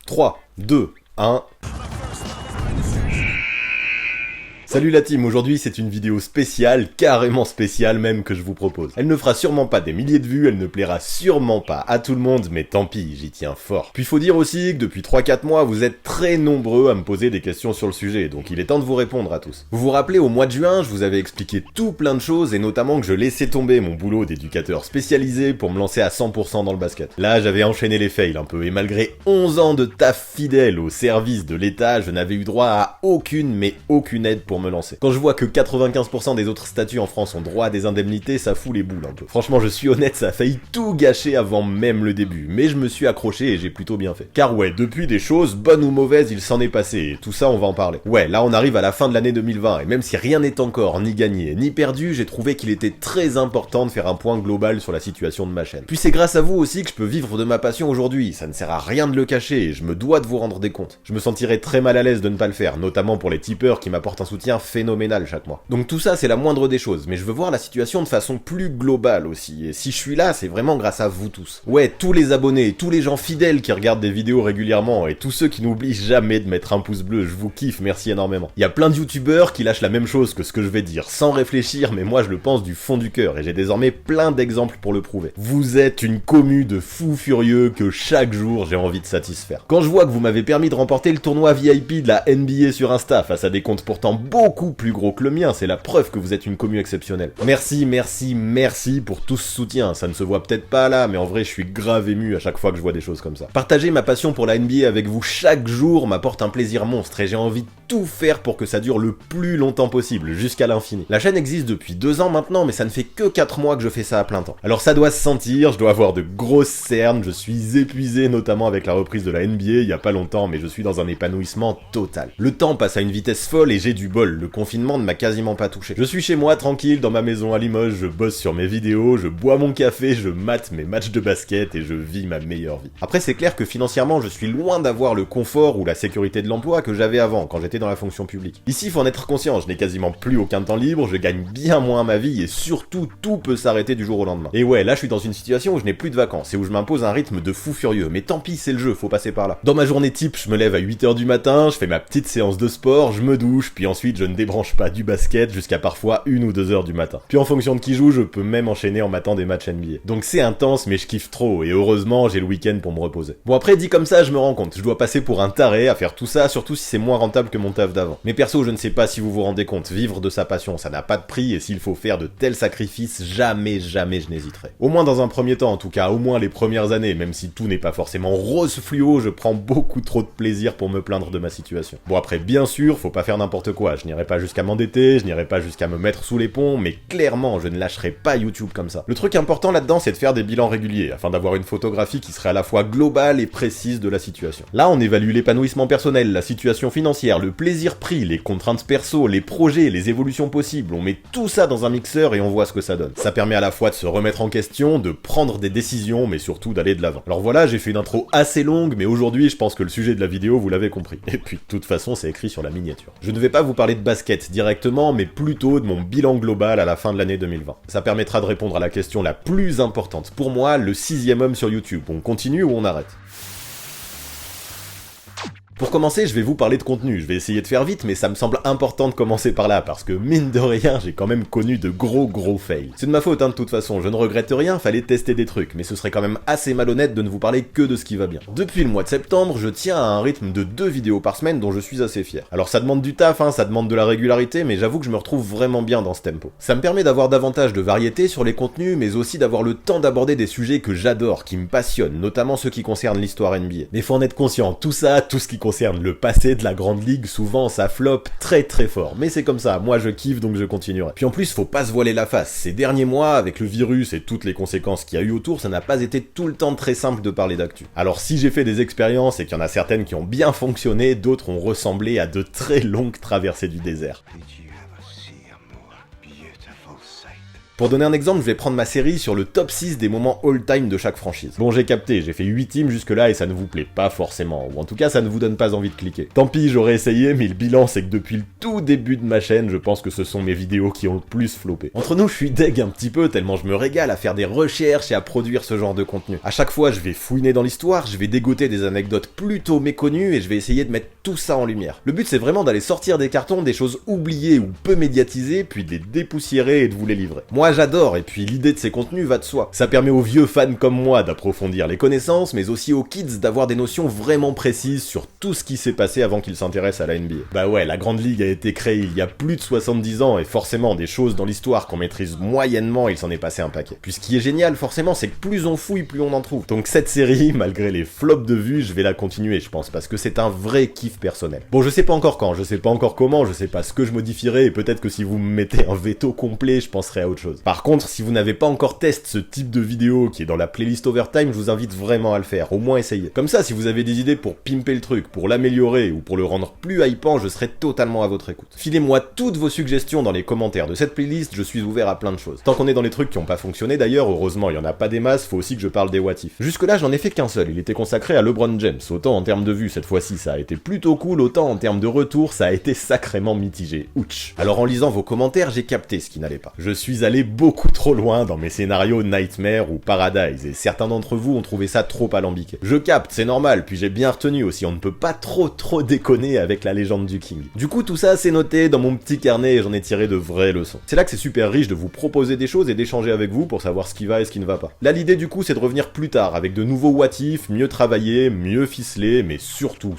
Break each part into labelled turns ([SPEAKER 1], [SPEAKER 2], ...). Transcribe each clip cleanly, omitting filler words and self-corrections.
[SPEAKER 1] 3, 2, 1... Salut la team, aujourd'hui c'est une vidéo spéciale, carrément spéciale même que je vous propose. Elle ne fera sûrement pas des milliers de vues, elle ne plaira sûrement pas à tout le monde, mais tant pis, j'y tiens fort. Puis faut dire aussi que depuis 3-4 mois, vous êtes très nombreux à me poser des questions sur le sujet, donc il est temps de vous répondre à tous. Vous vous rappelez, au mois de juin, je vous avais expliqué tout plein de choses, et notamment que je laissais tomber mon boulot d'éducateur spécialisé pour me lancer à 100% dans le basket. Là, j'avais enchaîné les fails un peu, et malgré 11 ans de taf fidèle au service de l'État, je n'avais eu droit à aucune aide pour me lancer. Quand je vois que 95% des autres statuts en France ont droit à des indemnités, ça fout les boules un peu. Franchement, je suis honnête, ça a failli tout gâcher avant même le début, mais je me suis accroché et j'ai plutôt bien fait. Car ouais, depuis des choses, bonnes ou mauvaises, il s'en est passé, et tout ça on va en parler. Ouais, là on arrive à la fin de l'année 2020, et même si rien n'est encore ni gagné, ni perdu, j'ai trouvé qu'il était très important de faire un point global sur la situation de ma chaîne. Puis c'est grâce à vous aussi que je peux vivre de ma passion aujourd'hui, ça ne sert à rien de le cacher, et je me dois de vous rendre des comptes. Je me sentirais très mal à l'aise de ne pas le faire, notamment pour les tipeurs qui m'apportent un soutien phénoménal chaque mois. Donc tout ça c'est la moindre des choses, mais je veux voir la situation de façon plus globale aussi, et si je suis là c'est vraiment grâce à vous tous. Ouais, tous les abonnés, tous les gens fidèles qui regardent des vidéos régulièrement, et tous ceux qui n'oublient jamais de mettre un pouce bleu, je vous kiffe, merci énormément. Il y a plein de youtubeurs qui lâchent la même chose que ce que je vais dire, sans réfléchir, mais moi je le pense du fond du cœur, et j'ai désormais plein d'exemples pour le prouver. Vous êtes une commu de fous furieux que chaque jour j'ai envie de satisfaire. Quand je vois que vous m'avez permis de remporter le tournoi VIP de la NBA sur Insta face à des comptes pourtant beaucoup plus gros que le mien, c'est la preuve que vous êtes une commu exceptionnelle. Merci pour tout ce soutien, ça ne se voit peut-être pas là, mais en vrai je suis grave ému à chaque fois que je vois des choses comme ça. Partager ma passion pour la NBA avec vous chaque jour m'apporte un plaisir monstre, et j'ai envie de tout faire pour que ça dure le plus longtemps possible, jusqu'à l'infini. La chaîne existe depuis 2 ans maintenant, mais ça ne fait que 4 mois que je fais ça à plein temps. Alors ça doit se sentir, je dois avoir de grosses cernes, je suis épuisé notamment avec la reprise de la NBA il y a pas longtemps, mais je suis dans un épanouissement total. Le temps passe à une vitesse folle et j'ai du bol, le confinement ne m'a quasiment pas touché. Je suis chez moi tranquille dans ma maison à Limoges, je bosse sur mes vidéos, je bois mon café, je mate mes matchs de basket et je vis ma meilleure vie. Après c'est clair que financièrement je suis loin d'avoir le confort ou la sécurité de l'emploi que j'avais avant quand j'étais dans la fonction publique. Ici faut en être conscient, je n'ai quasiment plus aucun temps libre, je gagne bien moins ma vie et surtout tout peut s'arrêter du jour au lendemain. Et ouais, là je suis dans une situation où je n'ai plus de vacances et où je m'impose un rythme de fou furieux, mais tant pis c'est le jeu, faut passer par là. Dans ma journée type, je me lève à 8h du matin, je fais ma petite séance de sport, je me douche, puis ensuite je ne débranche pas du basket jusqu'à parfois 1 ou 2 heures du matin. Puis en fonction de qui joue, je peux même enchaîner en matant des matchs NBA. Donc c'est intense mais je kiffe trop et heureusement j'ai le week-end pour me reposer. Bon après dit comme ça je me rends compte, je dois passer pour un taré à faire tout ça, surtout si c'est moins rentable que mon taf d'avant. Mais perso je ne sais pas si vous vous rendez compte, vivre de sa passion ça n'a pas de prix et s'il faut faire de tels sacrifices, jamais je n'hésiterai. Au moins dans un premier temps en tout cas, au moins les premières années, même si tout n'est pas forcément rose fluo, je prends beaucoup trop de plaisir pour me plaindre de ma situation. Bon après bien sûr, faut pas faire n'importe quoi, je n'irai pas jusqu'à m'endetter, je n'irai pas jusqu'à me mettre sous les ponts, mais clairement je ne lâcherai pas YouTube comme ça. Le truc important là-dedans c'est de faire des bilans réguliers, afin d'avoir une photographie qui serait à la fois globale et précise de la situation. Là on évalue l'épanouissement personnel, la situation financière, le plaisir pris, les contraintes perso, les projets, les évolutions possibles, on met tout ça dans un mixeur et on voit ce que ça donne. Ça permet à la fois de se remettre en question, de prendre des décisions, mais surtout d'aller de l'avant. Alors voilà, j'ai fait une intro assez longue, mais aujourd'hui je pense que le sujet de la vidéo vous l'avez compris. Et puis de toute façon c'est écrit sur la miniature. Je ne vais pas vous parler de basket directement, mais plutôt de mon bilan global à la fin de l'année 2020. Ça permettra de répondre à la question la plus importante pour moi, le 6e homme sur YouTube. On continue ou on arrête ? Pour commencer, je vais vous parler de contenu, je vais essayer de faire vite, mais ça me semble important de commencer par là, parce que mine de rien, j'ai quand même connu de gros fails. C'est de ma faute, de toute façon, je ne regrette rien, fallait tester des trucs, mais ce serait quand même assez malhonnête de ne vous parler que de ce qui va bien. Depuis le mois de septembre, je tiens à un rythme de 2 vidéos par semaine dont je suis assez fier. Alors ça demande du taf, ça demande de la régularité, mais j'avoue que je me retrouve vraiment bien dans ce tempo. Ça me permet d'avoir davantage de variété sur les contenus, mais aussi d'avoir le temps d'aborder des sujets que j'adore, qui me passionnent, notamment ceux qui concernent l'histoire NBA. Mais faut en être conscient, tout ça, tout ce qui concerne le passé de la grande ligue, souvent ça floppe très fort, mais c'est comme ça, moi je kiffe donc je continuerai. Puis en plus faut pas se voiler la face, ces derniers mois avec le virus et toutes les conséquences qu'il y a eu autour, ça n'a pas été tout le temps très simple de parler d'actu. Alors si j'ai fait des expériences et qu'il y en a certaines qui ont bien fonctionné, d'autres ont ressemblé à de très longues traversées du désert. Pour donner un exemple, je vais prendre ma série sur le top 6 des moments all-time de chaque franchise. Bon, j'ai capté, j'ai fait 8 teams jusque-là et ça ne vous plaît pas forcément, ou en tout cas ça ne vous donne pas envie de cliquer. Tant pis, j'aurais essayé, mais le bilan c'est que depuis le tout début de ma chaîne, je pense que ce sont mes vidéos qui ont le plus floppé. Entre nous, je suis deg un petit peu tellement je me régale à faire des recherches et à produire ce genre de contenu. À chaque fois, je vais fouiner dans l'histoire, je vais dégoter des anecdotes plutôt méconnues et je vais essayer de mettre tout ça en lumière. Le but c'est vraiment d'aller sortir des cartons des choses oubliées ou peu médiatisées, puis de les dépoussiérer et de vous les livrer. Moi j'adore, et puis l'idée de ces contenus va de soi. Ça permet aux vieux fans comme moi d'approfondir les connaissances, mais aussi aux kids d'avoir des notions vraiment précises sur tout ce qui s'est passé avant qu'ils s'intéressent à la NBA. Bah ouais, la Grande Ligue a été créée il y a plus de 70 ans, et forcément des choses dans l'histoire qu'on maîtrise moyennement, il s'en est passé un paquet. Puis ce qui est génial forcément, c'est que plus on fouille, plus on en trouve. Donc cette série, malgré les flops de vues, je vais la continuer je pense, parce que c'est un vrai kiff personnel. Bon, je sais pas encore quand, je sais pas encore comment, je sais pas ce que je modifierai, et peut-être que si vous me mettez un veto complet, je penserai à autre chose. Par contre, si vous n'avez pas encore testé ce type de vidéo qui est dans la playlist Overtime, je vous invite vraiment à le faire, au moins essayez. Comme ça, si vous avez des idées pour pimper le truc, pour l'améliorer, ou pour le rendre plus hypant, je serai totalement à votre écoute. Filez-moi toutes vos suggestions dans les commentaires de cette playlist, je suis ouvert à plein de choses. Tant qu'on est dans les trucs qui ont pas fonctionné d'ailleurs, heureusement il y en a pas des masses, faut aussi que je parle des what if. Jusque là j'en ai fait qu'un seul, il était consacré à LeBron James, autant en termes de vues cette fois-ci ça a été plutôt cool, autant en termes de retour ça a été sacrément mitigé, ouch. Alors en lisant vos commentaires j'ai capté ce qui n'allait pas. Je suis allé beaucoup trop loin dans mes scénarios Nightmare ou Paradise, et certains d'entre vous ont trouvé ça trop alambiqué. Je capte, c'est normal, puis j'ai bien retenu aussi, on ne peut pas trop déconner avec la légende du King. Du coup tout ça c'est noté dans mon petit carnet et j'en ai tiré de vraies leçons. C'est là que c'est super riche de vous proposer des choses et d'échanger avec vous pour savoir ce qui va et ce qui ne va pas. Là l'idée du coup c'est de revenir plus tard avec de nouveaux what if, mieux travaillés, mieux ficelés, mais surtout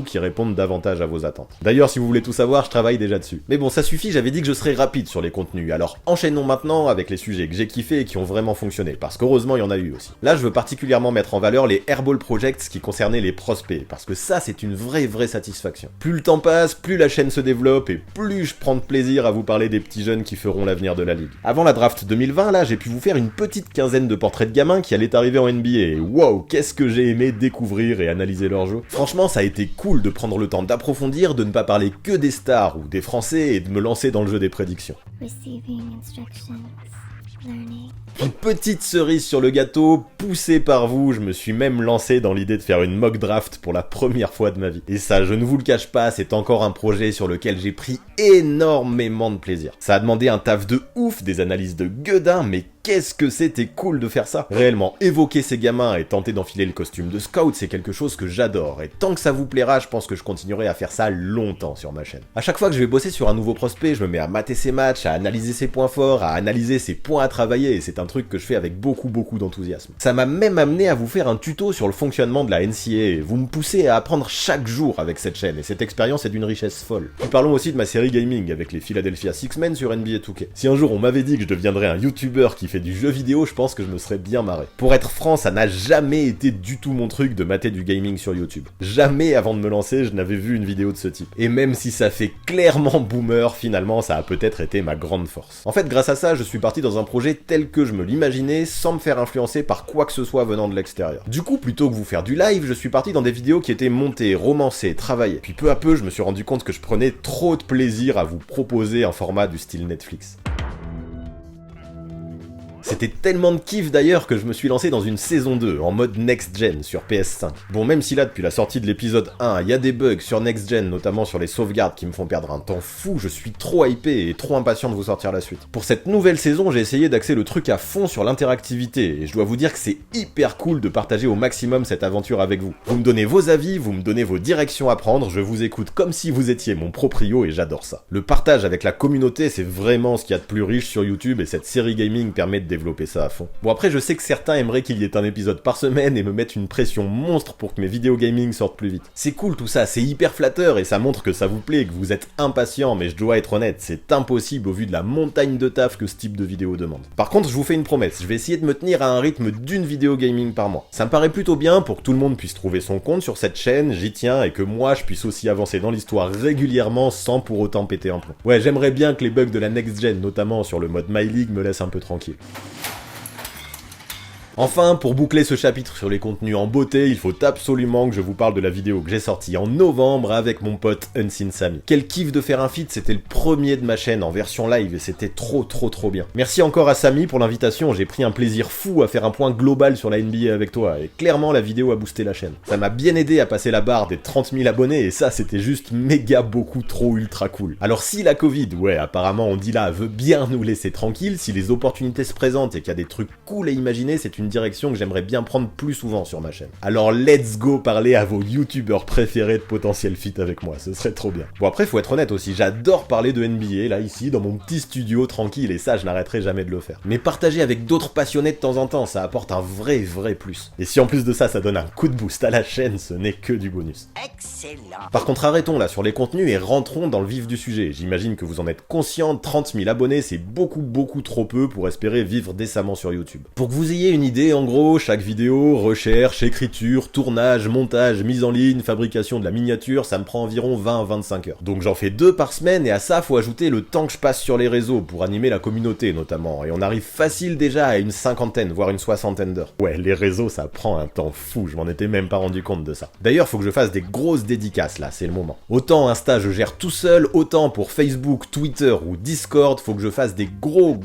[SPEAKER 1] qui répondent davantage à vos attentes. D'ailleurs si vous voulez tout savoir, je travaille déjà dessus. Mais bon ça suffit, j'avais dit que je serais rapide sur les contenus, alors enchaînons maintenant avec les sujets que j'ai kiffés et qui ont vraiment fonctionné, parce qu'heureusement il y en a eu aussi. Là je veux particulièrement mettre en valeur les Airball Projects qui concernaient les prospects, parce que ça c'est une vraie satisfaction. Plus le temps passe, plus la chaîne se développe et plus je prends de plaisir à vous parler des petits jeunes qui feront l'avenir de la ligue. Avant la draft 2020, là j'ai pu vous faire une petite quinzaine de portraits de gamins qui allaient arriver en NBA, et wow, qu'est-ce que j'ai aimé découvrir et analyser leur jeu. Franchement ça a été cool de prendre le temps d'approfondir, de ne pas parler que des stars ou des Français et de me lancer dans le jeu des prédictions. Une petite cerise sur le gâteau, poussé par vous, je me suis même lancé dans l'idée de faire une mock draft pour la première fois de ma vie. Et ça, je ne vous le cache pas, c'est encore un projet sur lequel j'ai pris énormément de plaisir. Ça a demandé un taf de ouf, des analyses de gueudin, mais qu'est-ce que c'était cool de faire ça. Réellement, évoquer ces gamins et tenter d'enfiler le costume de scout, c'est quelque chose que j'adore. Et tant que ça vous plaira, je pense que je continuerai à faire ça longtemps sur ma chaîne. À chaque fois que je vais bosser sur un nouveau prospect, je me mets à mater ses matchs, à analyser ses points forts, à analyser ses points à travailler, et c'est un truc que je fais avec beaucoup d'enthousiasme. Ça m'a même amené à vous faire un tuto sur le fonctionnement de la NCAA. Vous me poussez à apprendre chaque jour avec cette chaîne, et cette expérience est d'une richesse folle. Puis parlons aussi de ma série gaming avec les Philadelphia Six-Men sur NBA 2K. Si un jour on m'avait dit que je deviendrais un YouTuber qui fait du jeu vidéo, je pense que je me serais bien marré. Pour être franc, ça n'a jamais été du tout mon truc de mater du gaming sur YouTube. Jamais avant de me lancer, je n'avais vu une vidéo de ce type. Et même si ça fait clairement boomer, finalement, ça a peut-être été ma grande force. En fait, grâce à ça, je suis parti dans un projet tel que je me l'imaginais, sans me faire influencer par quoi que ce soit venant de l'extérieur. Du coup, plutôt que vous faire du live, je suis parti dans des vidéos qui étaient montées, romancées, travaillées. Puis peu à peu, je me suis rendu compte que je prenais trop de plaisir à vous proposer un format du style Netflix. C'était tellement de kiff d'ailleurs que je me suis lancé dans une saison 2, en mode Next Gen sur PS5. Bon, même si là, depuis la sortie de l'épisode 1, il y a des bugs sur Next Gen, notamment sur les sauvegardes qui me font perdre un temps fou, je suis trop hypé et trop impatient de vous sortir la suite. Pour cette nouvelle saison, j'ai essayé d'axer le truc à fond sur l'interactivité, et je dois vous dire que c'est hyper cool de partager au maximum cette aventure avec vous. Vous me donnez vos avis, vous me donnez vos directions à prendre, je vous écoute comme si vous étiez mon proprio et j'adore ça. Le partage avec la communauté, c'est vraiment ce qu'il y a de plus riche sur YouTube, et cette série gaming permet de développer ça à fond. Bon, après je sais que certains aimeraient qu'il y ait un épisode par semaine et me mettent une pression monstre pour que mes vidéos gaming sortent plus vite. C'est cool tout ça, c'est hyper flatteur et ça montre que ça vous plaît, que vous êtes impatient, mais je dois être honnête, c'est impossible au vu de la montagne de taf que ce type de vidéo demande. Par contre, je vous fais une promesse, je vais essayer de me tenir à un rythme d'une vidéo gaming par mois. Ça me paraît plutôt bien pour que tout le monde puisse trouver son compte sur cette chaîne, j'y tiens, et que moi je puisse aussi avancer dans l'histoire régulièrement sans pour autant péter un plomb. Ouais, j'aimerais bien que les bugs de la next gen, notamment sur le mode My League, me laissent un peu tranquille. Enfin, pour boucler ce chapitre sur les contenus en beauté, il faut absolument que je vous parle de la vidéo que j'ai sortie en novembre avec mon pote Unseen Samy. Quel kiff de faire un feat, c'était le premier de ma chaîne en version live et c'était trop bien. Merci encore à Samy pour l'invitation, j'ai pris un plaisir fou à faire un point global sur la NBA avec toi et clairement la vidéo a boosté la chaîne. Ça m'a bien aidé à passer la barre des 30 000 abonnés et ça c'était juste méga beaucoup trop ultra cool. Alors si la Covid, ouais apparemment on dit là, veut bien nous laisser tranquilles, si les opportunités se présentent et qu'il y a des trucs cool à imaginer, c'est une direction que j'aimerais bien prendre plus souvent sur ma chaîne. Alors let's go parler à vos youtubeurs préférés de potentiel feat avec moi, ce serait trop bien. Bon après faut être honnête aussi, j'adore parler de NBA là ici dans mon petit studio tranquille et ça je n'arrêterai jamais de le faire. Mais partager avec d'autres passionnés de temps en temps, ça apporte un vrai plus. Et si en plus de ça ça donne un coup de boost à la chaîne, ce n'est que du bonus. Excellent. Par contre arrêtons là sur les contenus et rentrons dans le vif du sujet. J'imagine que vous en êtes conscient, 30 000 abonnés c'est beaucoup trop peu pour espérer vivre décemment sur YouTube. Pour que vous ayez une idée, en gros, chaque vidéo, recherche, écriture, tournage, montage, mise en ligne, fabrication de la miniature, ça me prend environ 20 à 25 heures. Donc j'en fais 2 par semaine et à ça faut ajouter le temps que je passe sur les réseaux pour animer la communauté notamment. Et on arrive facile déjà à une 50aine, voire une 60aine d'heures. Ouais, les réseaux ça prend un temps fou, je m'en étais même pas rendu compte de ça. D'ailleurs faut que je fasse des grosses dédicaces là, c'est le moment. Autant Insta je gère tout seul, autant pour Facebook, Twitter ou Discord, faut que je fasse des gros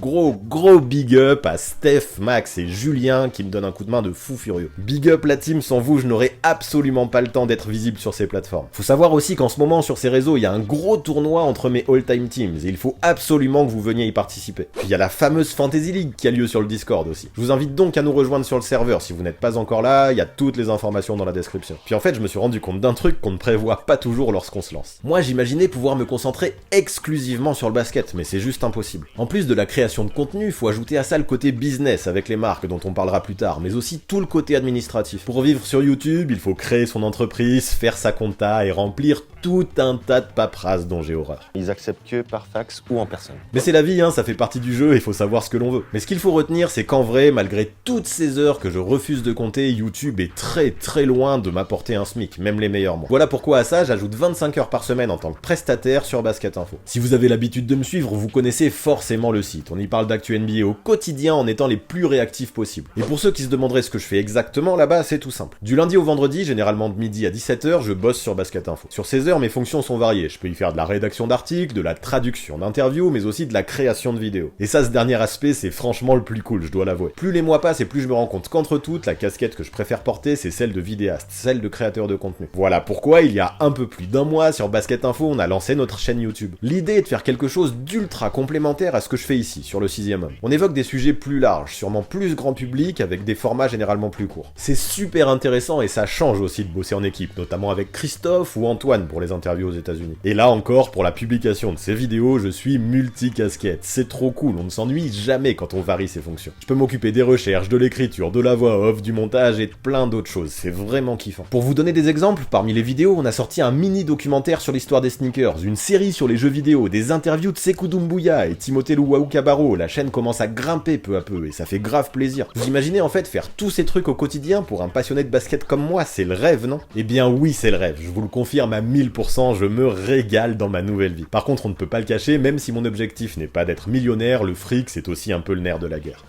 [SPEAKER 1] big up à Steph, Max et Julien qui me donnent un coup de main de fou furieux. Big up la team, sans vous je n'aurais absolument pas le temps d'être visible sur ces plateformes. Faut savoir aussi qu'en ce moment sur ces réseaux il y a un gros tournoi entre mes all-time teams et il faut absolument que vous veniez y participer. Puis il y a la fameuse Fantasy League qui a lieu sur le Discord aussi. Je vous invite donc à nous rejoindre sur le serveur si vous n'êtes pas encore là, il y a toutes les informations dans la description. Puis en fait je me suis rendu compte d'un truc qu'on ne prévoit pas toujours lorsqu'on se lance. Moi j'imaginais pouvoir me concentrer exclusivement sur le basket, mais c'est juste impossible. En plus de la création de contenu, il faut ajouter à ça le côté business avec les marques dont on parlera plus tard, mais aussi tout le côté administratif. Pour vivre sur YouTube, il faut créer son entreprise, faire sa compta et remplir tout un tas de paperasses dont j'ai horreur.
[SPEAKER 2] Ils acceptent que par fax ou en personne.
[SPEAKER 1] Mais c'est la vie, hein, ça fait partie du jeu, il faut savoir ce que l'on veut. Mais ce qu'il faut retenir, c'est qu'en vrai, malgré toutes ces heures que je refuse de compter, YouTube est très loin de m'apporter un SMIC, même les meilleurs mois. Voilà pourquoi à ça, j'ajoute 25 heures par semaine en tant que prestataire sur Basket Info. Si vous avez l'habitude de me suivre, vous connaissez forcément le site. On y parle d'actu NBA au quotidien en étant les plus réactifs possibles. Et pour ceux qui se demanderaient ce que je fais exactement là-bas, c'est tout simple. Du lundi au vendredi, généralement de midi à 17h, je bosse sur Basket Info. Sur ces heures, mes fonctions sont variées. Je peux y faire de la rédaction d'articles, de la traduction d'interviews, mais aussi de la création de vidéos. Et ça, ce dernier aspect, c'est franchement le plus cool, je dois l'avouer. Plus les mois passent et plus je me rends compte qu'entre toutes, la casquette que je préfère porter, c'est celle de vidéaste, celle de créateur de contenu. Voilà pourquoi, il y a un peu plus d'un mois, sur Basket Info, on a lancé notre chaîne YouTube. L'idée est de faire quelque chose d'ultra complémentaire à ce que je fais ici, sur le 6ème homme. On évoque des sujets plus larges, sûrement plus grand public, avec des formats généralement plus courts. C'est super intéressant et ça change aussi de bosser en équipe, notamment avec Christophe ou Antoine pour les interviews aux États-Unis. Et là encore, pour la publication de ces vidéos, je suis multicasquette. C'est trop cool, on ne s'ennuie jamais quand on varie ses fonctions. Je peux m'occuper des recherches, de l'écriture, de la voix off, du montage et de plein d'autres choses. C'est vraiment kiffant. Pour vous donner des exemples, parmi les vidéos, on a sorti un mini documentaire sur l'histoire des sneakers, une série sur les jeux vidéo, des interviews de Sekou Doumbouya et Timothée Luwaou Cabarro. La chaîne commence à grimper peu à peu et ça fait grave plaisir. Vous imaginez en fait faire tous ces trucs au quotidien pour un passionné de basket comme moi, c'est le rêve, non? Eh bien oui, c'est le rêve, je vous le confirme à 1000%, je me régale dans ma nouvelle vie. Par contre, on ne peut pas le cacher, même si mon objectif n'est pas d'être millionnaire, le fric c'est aussi un peu le nerf de la guerre.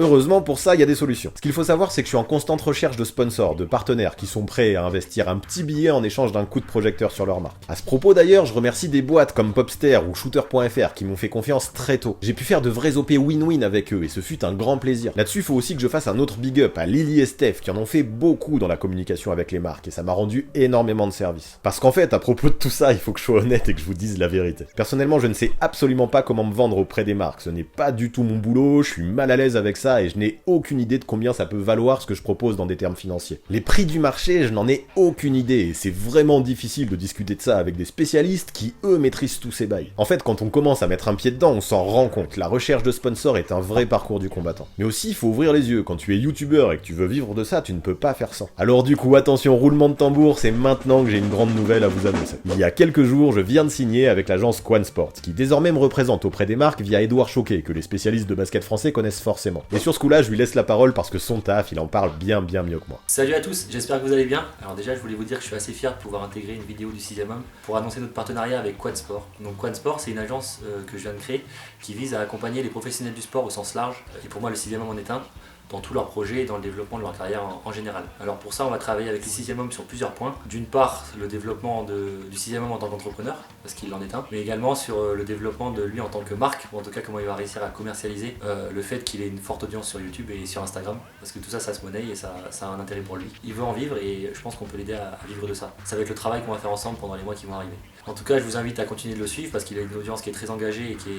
[SPEAKER 1] Heureusement, pour ça, il y a des solutions. Ce qu'il faut savoir, c'est que je suis en constante recherche de sponsors, de partenaires qui sont prêts à investir un petit billet en échange d'un coup de projecteur sur leur marque. À ce propos d'ailleurs, je remercie des boîtes comme Popster ou Shooter.fr qui m'ont fait confiance très tôt. J'ai pu faire de vrais OP win-win avec eux et ce fut un grand plaisir. Là-dessus, il faut aussi que je fasse un autre big up à Lily et Steph qui en ont fait beaucoup dans la communication avec les marques et ça m'a rendu énormément de service. Parce qu'en fait, à propos de tout ça, il faut que je sois honnête et que je vous dise la vérité. Personnellement, je ne sais absolument pas comment me vendre auprès des marques. Ce n'est pas du tout mon boulot, je suis mal à l'aise avec ça et je n'ai aucune idée de combien ça peut valoir ce que je propose dans des termes financiers. Les prix du marché, je n'en ai aucune idée et c'est vraiment difficile de discuter de ça avec des spécialistes qui, eux, maîtrisent tous ces bails. En fait, quand on commence à mettre un pied dedans, on s'en rend compte. La recherche de sponsors est un vrai parcours du combattant. Mais aussi, il faut ouvrir les yeux. Quand tu es youtubeur et que tu veux vivre de ça, tu ne peux pas faire sans. Alors du coup, attention, roulement de tambour, c'est maintenant que j'ai une grande nouvelle à vous annoncer. Il y a quelques jours, je viens de signer avec l'agence Quan Sport, qui désormais me représente auprès des marques via Édouard Choquet, que les spécialistes de basket français connaissent forcément. Et sur ce coup-là, je lui laisse la parole parce que son taf, il en parle bien mieux que moi.
[SPEAKER 3] Salut à tous, j'espère que vous allez bien. Alors déjà, je voulais vous dire que je suis assez fier de pouvoir intégrer une vidéo du 6ème homme pour annoncer notre partenariat avec Quad Sport. Donc Quad Sport, c'est une agence que je viens de créer qui vise à accompagner les professionnels du sport au sens large. Et pour moi, le 6ème homme en est un, dans tous leurs projets et dans le développement de leur carrière en général. Alors pour ça, on va travailler avec les 6ème hommes sur plusieurs points. D'une part, le développement du 6ème homme en tant qu'entrepreneur, parce qu'il en est un, mais également sur le développement de lui en tant que marque, ou en tout cas comment il va réussir à commercialiser le fait qu'il ait une forte audience sur YouTube et sur Instagram, parce que tout ça, ça se monnaie et ça a un intérêt pour lui. Il veut en vivre et je pense qu'on peut l'aider à vivre de ça. Ça va être le travail qu'on va faire ensemble pendant les mois qui vont arriver. En tout cas, je vous invite à continuer de le suivre parce qu'il a une audience qui est très engagée et qui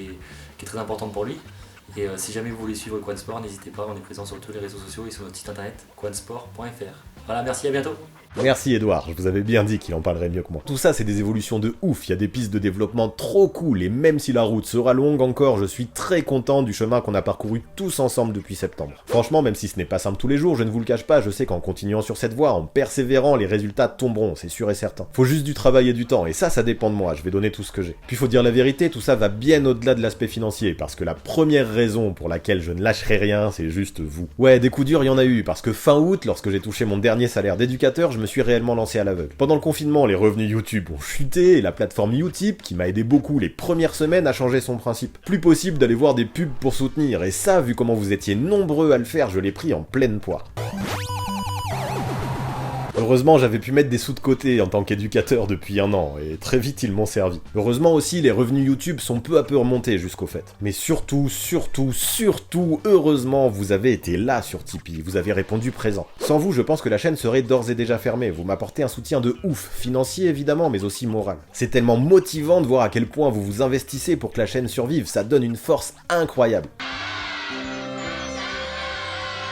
[SPEAKER 3] est très importante pour lui. Et si jamais vous voulez suivre Quad Sport, n'hésitez pas, on est présent sur tous les réseaux sociaux et sur notre site internet quadsport.fr. Voilà, merci, à bientôt.
[SPEAKER 1] Merci Edouard, je vous avais bien dit qu'il en parlerait mieux que moi. Tout ça c'est des évolutions de ouf, il y a des pistes de développement trop cool et même si la route sera longue encore, je suis très content du chemin qu'on a parcouru tous ensemble depuis septembre. Franchement, même si ce n'est pas simple tous les jours, je ne vous le cache pas, je sais qu'en continuant sur cette voie, en persévérant, les résultats tomberont, c'est sûr et certain. Faut juste du travail et du temps, et ça dépend de moi, je vais donner tout ce que j'ai. Puis faut dire la vérité, tout ça va bien au-delà de l'aspect financier, parce que la première raison pour laquelle je ne lâcherai rien, c'est juste vous. Ouais, des coups durs, il y en a eu, parce que fin août, lorsque j'ai touché mon dernier salaire d'éducateur, je me suis réellement lancé à l'aveugle. Pendant le confinement, les revenus YouTube ont chuté et la plateforme Utip, qui m'a aidé beaucoup les premières semaines, a changé son principe. Plus possible d'aller voir des pubs pour soutenir, et ça, vu comment vous étiez nombreux à le faire, je l'ai pris en pleine poire. Heureusement, j'avais pu mettre des sous de côté en tant qu'éducateur depuis un an, et très vite ils m'ont servi. Heureusement aussi, les revenus YouTube sont peu à peu remontés jusqu'au fait. Mais surtout, heureusement, vous avez été là sur Tipeee, vous avez répondu présent. Sans vous, je pense que la chaîne serait d'ores et déjà fermée, vous m'apportez un soutien de ouf, financier évidemment, mais aussi moral. C'est tellement motivant de voir à quel point vous vous investissez pour que la chaîne survive, ça donne une force incroyable.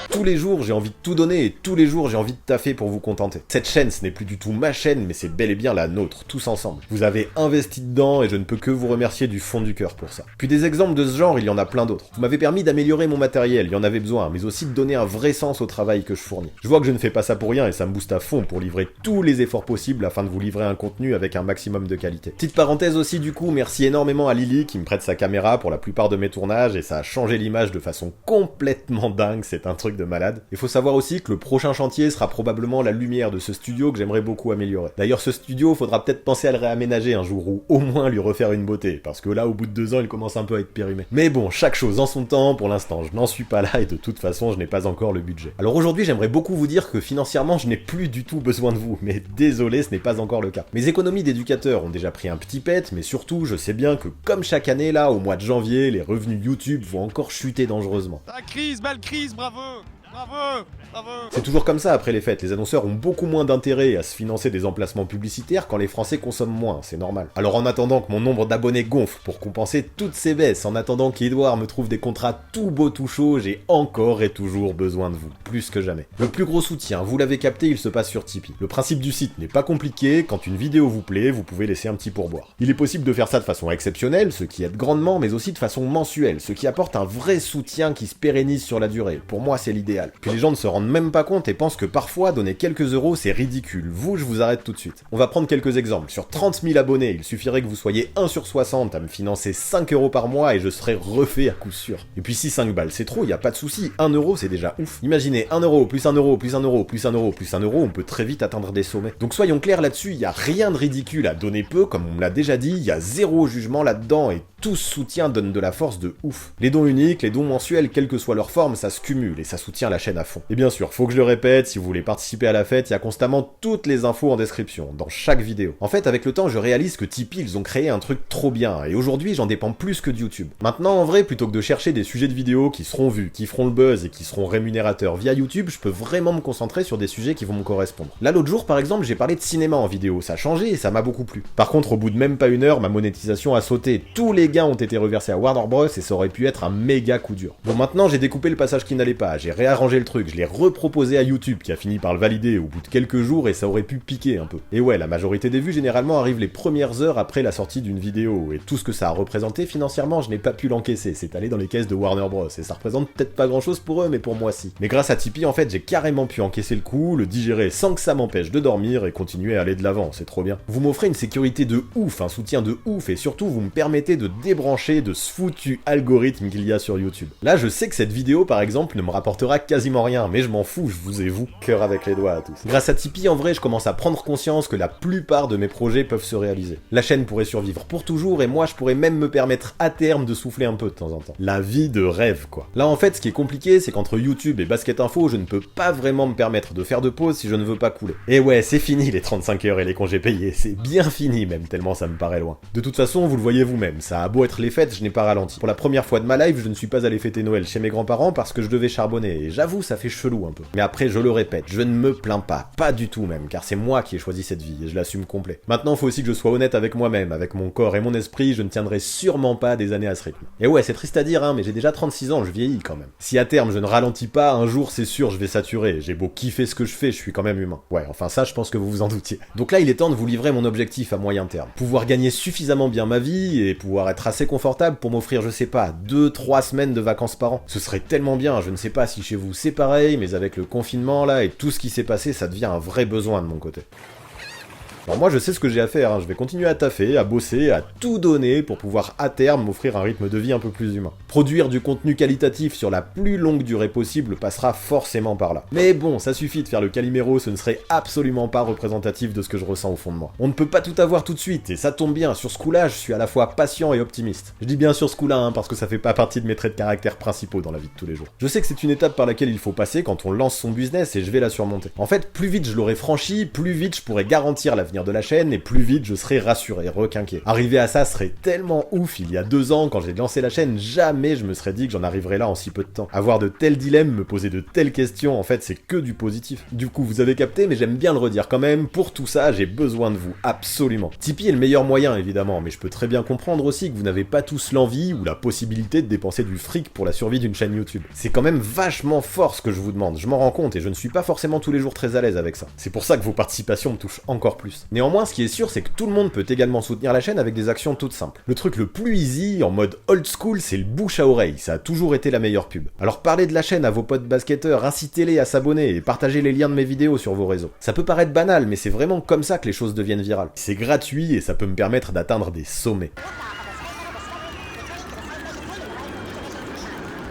[SPEAKER 1] Tous les jours, j'ai envie de tout donner et tous les jours, j'ai envie de taffer pour vous contenter. Cette chaîne, ce n'est plus du tout ma chaîne, mais c'est bel et bien la nôtre, tous ensemble. Vous avez investi dedans et je ne peux que vous remercier du fond du cœur pour ça. Puis des exemples de ce genre, il y en a plein d'autres. Vous m'avez permis d'améliorer mon matériel, il y en avait besoin, mais aussi de donner un vrai sens au travail que je fournis. Je vois que je ne fais pas ça pour rien et ça me booste à fond pour livrer tous les efforts possibles afin de vous livrer un contenu avec un maximum de qualité. Petite parenthèse aussi du coup, merci énormément à Lily qui me prête sa caméra pour la plupart de mes tournages et ça a changé l'image de façon complètement dingue, c'est un truc de malade. Il faut savoir aussi que le prochain chantier sera probablement la lumière de ce studio que j'aimerais beaucoup améliorer. D'ailleurs ce studio, faudra peut-être penser à le réaménager un jour ou au moins lui refaire une beauté, parce que là au bout de 2 ans il commence un peu à être périmé. Mais bon, chaque chose en son temps, pour l'instant je n'en suis pas là et de toute façon je n'ai pas encore le budget. Alors aujourd'hui j'aimerais beaucoup vous dire que financièrement je n'ai plus du tout besoin de vous, mais désolé ce n'est pas encore le cas. Mes économies d'éducateur ont déjà pris un petit pet, mais surtout je sais bien que comme chaque année là, au mois de janvier, les revenus YouTube vont encore chuter dangereusement.
[SPEAKER 4] La crise, belle crise, bravo! Bravo! Bravo!
[SPEAKER 1] C'est toujours comme ça après les fêtes, les annonceurs ont beaucoup moins d'intérêt à se financer des emplacements publicitaires quand les Français consomment moins, c'est normal. Alors en attendant que mon nombre d'abonnés gonfle pour compenser toutes ces baisses, en attendant qu'Edouard me trouve des contrats tout beau tout chaud, j'ai encore et toujours besoin de vous, plus que jamais. Le plus gros soutien, vous l'avez capté, il se passe sur Tipeee. Le principe du site n'est pas compliqué, quand une vidéo vous plaît, vous pouvez laisser un petit pourboire. Il est possible de faire ça de façon exceptionnelle, ce qui aide grandement, mais aussi de façon mensuelle, ce qui apporte un vrai soutien qui se pérennise sur la durée. Pour moi c'est l'idéal. Puis les gens ne se rendent même pas compte et pensent que parfois donner quelques euros c'est ridicule. Vous, je vous arrête tout de suite. On va prendre quelques exemples. Sur 30 000 abonnés, il suffirait que vous soyez 1 sur 60 à me financer 5 euros par mois et je serai refait à coup sûr. Et puis si 5 balles c'est trop, y a pas de souci. 1 euro c'est déjà ouf. Imaginez 1 euro plus 1 euro plus 1 euro plus 1 euro plus 1 euro, on peut très vite atteindre des sommets. Donc soyons clairs là-dessus, y a rien de ridicule à donner peu, comme on me l'a déjà dit, y a zéro jugement là-dedans et tout soutien donne de la force de ouf. Les dons uniques, les dons mensuels, quelle que soit leur forme, ça se cumule et ça soutient la chaîne à fond. Et bien sûr, faut que je le répète, si vous voulez participer à la fête, il y a constamment toutes les infos en description, dans chaque vidéo. En fait, avec le temps, je réalise que Tipeee, ils ont créé un truc trop bien, et aujourd'hui, j'en dépends plus que de YouTube. Maintenant, en vrai, plutôt que de chercher des sujets de vidéos qui seront vus, qui feront le buzz et qui seront rémunérateurs via YouTube, je peux vraiment me concentrer sur des sujets qui vont me correspondre. Là, l'autre jour, par exemple, j'ai parlé de cinéma en vidéo, ça a changé et ça m'a beaucoup plu. Par contre, au bout de même pas une heure, ma monétisation a sauté, tous les gains ont été reversés à Warner Bros et ça aurait pu être un méga coup dur. Bon, maintenant, j'ai découpé le passage qui n'allait pas, j'ai réarrêté réarrangé le truc, je l'ai reproposé à YouTube qui a fini par le valider au bout de quelques jours et ça aurait pu piquer un peu. Et ouais, la majorité des vues généralement arrivent les premières heures après la sortie d'une vidéo et tout ce que ça a représenté financièrement, je n'ai pas pu l'encaisser, c'est allé dans les caisses de Warner Bros et ça représente peut-être pas grand chose pour eux mais pour moi si. Mais grâce à Tipeee en fait j'ai carrément pu encaisser le coup, le digérer sans que ça m'empêche de dormir et continuer à aller de l'avant, c'est trop bien. Vous m'offrez une sécurité de ouf, un soutien de ouf et surtout vous me permettez de débrancher de ce foutu algorithme qu'il y a sur YouTube. Là je sais que cette vidéo par exemple ne me rapportera quasiment rien mais je m'en fous, je vous ai vous, cœur avec les doigts à tous. Grâce à Tipeee en vrai je commence à prendre conscience que la plupart de mes projets peuvent se réaliser. La chaîne pourrait survivre pour toujours et moi je pourrais même me permettre à terme de souffler un peu de temps en temps. La vie de rêve quoi. Là en fait ce qui est compliqué c'est qu'entre YouTube et Basket Info je ne peux pas vraiment me permettre de faire de pause si je ne veux pas couler. Et ouais c'est fini les 35 heures et les congés payés, c'est bien fini même tellement ça me paraît loin. De toute façon vous le voyez vous-même, ça a beau être les fêtes je n'ai pas ralenti. Pour la première fois de ma life je ne suis pas allé fêter Noël chez mes grands-parents parce que je devais charbonner et j'avoue ça fait chelou un peu. Mais après je le répète, je ne me plains pas du tout même car c'est moi qui ai choisi cette vie et je l'assume complet. Maintenant faut aussi que je sois honnête avec moi-même, avec mon corps et mon esprit, je ne tiendrai sûrement pas des années à ce rythme. Et ouais c'est triste à dire hein mais j'ai déjà 36 ans, je vieillis quand même. Si à terme je ne ralentis pas, un jour c'est sûr je vais saturer, j'ai beau kiffer ce que je fais, je suis quand même humain. Ouais enfin ça je pense que vous vous en doutiez. Donc là il est temps de vous livrer mon objectif à moyen terme. Pouvoir gagner suffisamment bien ma vie et pouvoir être assez confortable pour m'offrir je sais pas 2-3 semaines de vacances par an. Ce serait tellement bien, je ne sais pas si chez vous c'est pareil mais avec le confinement là et tout ce qui s'est passé ça devient un vrai besoin de mon côté. Alors moi je sais ce que j'ai à faire, hein. Je vais continuer à taffer, à bosser, à tout donner pour pouvoir à terme m'offrir un rythme de vie un peu plus humain. Produire du contenu qualitatif sur la plus longue durée possible passera forcément par là. Mais bon, ça suffit de faire le Calimero, ce ne serait absolument pas représentatif de ce que je ressens au fond de moi. On ne peut pas tout avoir tout de suite, et ça tombe bien, sur ce coup-là je suis à la fois patient et optimiste. Je dis bien sur ce coup-là, hein, parce que ça fait pas partie de mes traits de caractère principaux dans la vie de tous les jours. Je sais que c'est une étape par laquelle il faut passer quand on lance son business et je vais la surmonter. En fait, plus vite je l'aurai franchi, plus vite je pourrai garantir l'avenir de la chaîne et plus vite je serai rassuré, requinqué. Arriver à ça serait tellement ouf. Il y a 2 ans, quand j'ai lancé la chaîne, jamais je me serais dit que j'en arriverais là en si peu de temps. Avoir de tels dilemmes, me poser de telles questions, en fait c'est que du positif. Du coup vous avez capté, mais j'aime bien le redire quand même, pour tout ça j'ai besoin de vous, absolument. Tipeee est le meilleur moyen évidemment, mais je peux très bien comprendre aussi que vous n'avez pas tous l'envie ou la possibilité de dépenser du fric pour la survie d'une chaîne YouTube. C'est quand même vachement fort ce que je vous demande, je m'en rends compte et je ne suis pas forcément tous les jours très à l'aise avec ça. C'est pour ça que vos participations me touchent encore plus. Néanmoins, ce qui est sûr, c'est que tout le monde peut également soutenir la chaîne avec des actions toutes simples. Le truc le plus easy, en mode old school, c'est le bouche à oreille, ça a toujours été la meilleure pub. Alors parlez de la chaîne à vos potes basketteurs, incitez-les à s'abonner et partagez les liens de mes vidéos sur vos réseaux. Ça peut paraître banal, mais c'est vraiment comme ça que les choses deviennent virales. C'est gratuit et ça peut me permettre d'atteindre des sommets.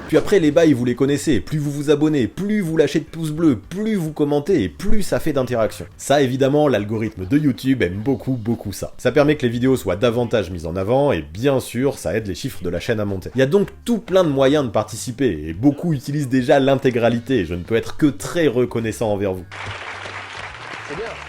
[SPEAKER 1] Puis après les bails vous les connaissez, plus vous vous abonnez, plus vous lâchez de pouces bleus, plus vous commentez et plus ça fait d'interactions. Ça évidemment l'algorithme de YouTube aime beaucoup ça. Ça permet que les vidéos soient davantage mises en avant et bien sûr ça aide les chiffres de la chaîne à monter. Il y a donc tout plein de moyens de participer et beaucoup utilisent déjà l'intégralité, je ne peux être que très reconnaissant envers vous.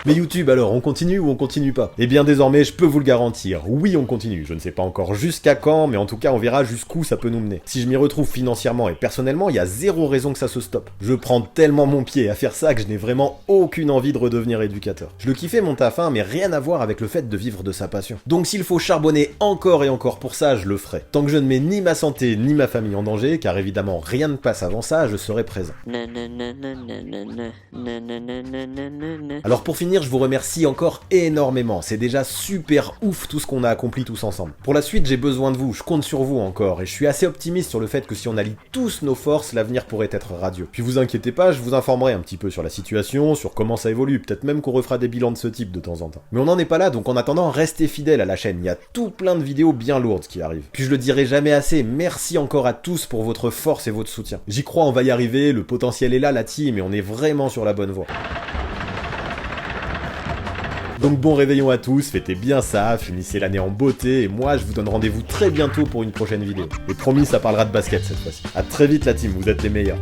[SPEAKER 1] Mais YouTube alors, on continue ou on continue pas? Eh bien désormais, je peux vous le garantir, oui on continue, je ne sais pas encore jusqu'à quand, mais en tout cas on verra jusqu'où ça peut nous mener. Si je m'y retrouve financièrement et personnellement, il y a zéro raison que ça se stoppe. Je prends tellement mon pied à faire ça que je n'ai vraiment aucune envie de redevenir éducateur. Je le kiffais mon taf, mais rien à voir avec le fait de vivre de sa passion. Donc s'il faut charbonner encore et encore pour ça, je le ferai. Tant que je ne mets ni ma santé ni ma famille en danger, car évidemment rien ne passe avant ça, je serai présent. Alors pour finir, je vous remercie encore énormément, c'est déjà super ouf tout ce qu'on a accompli tous ensemble. Pour la suite, j'ai besoin de vous, je compte sur vous encore, et je suis assez optimiste sur le fait que si on allie tous nos forces, l'avenir pourrait être radieux. Puis vous inquiétez pas, je vous informerai un petit peu sur la situation, sur comment ça évolue, peut-être même qu'on refera des bilans de ce type de temps en temps. Mais on n'en est pas là, donc en attendant, restez fidèles à la chaîne, il y a tout plein de vidéos bien lourdes qui arrivent. Puis je le dirai jamais assez, merci encore à tous pour votre force et votre soutien. J'y crois, on va y arriver, le potentiel est là, la team, et on est vraiment sur la bonne voie. Donc bon réveillon à tous, fêtez bien ça, finissez l'année en beauté, et moi je vous donne rendez-vous très bientôt pour une prochaine vidéo. Et promis, ça parlera de basket cette fois-ci. A très vite la team, vous êtes les meilleurs.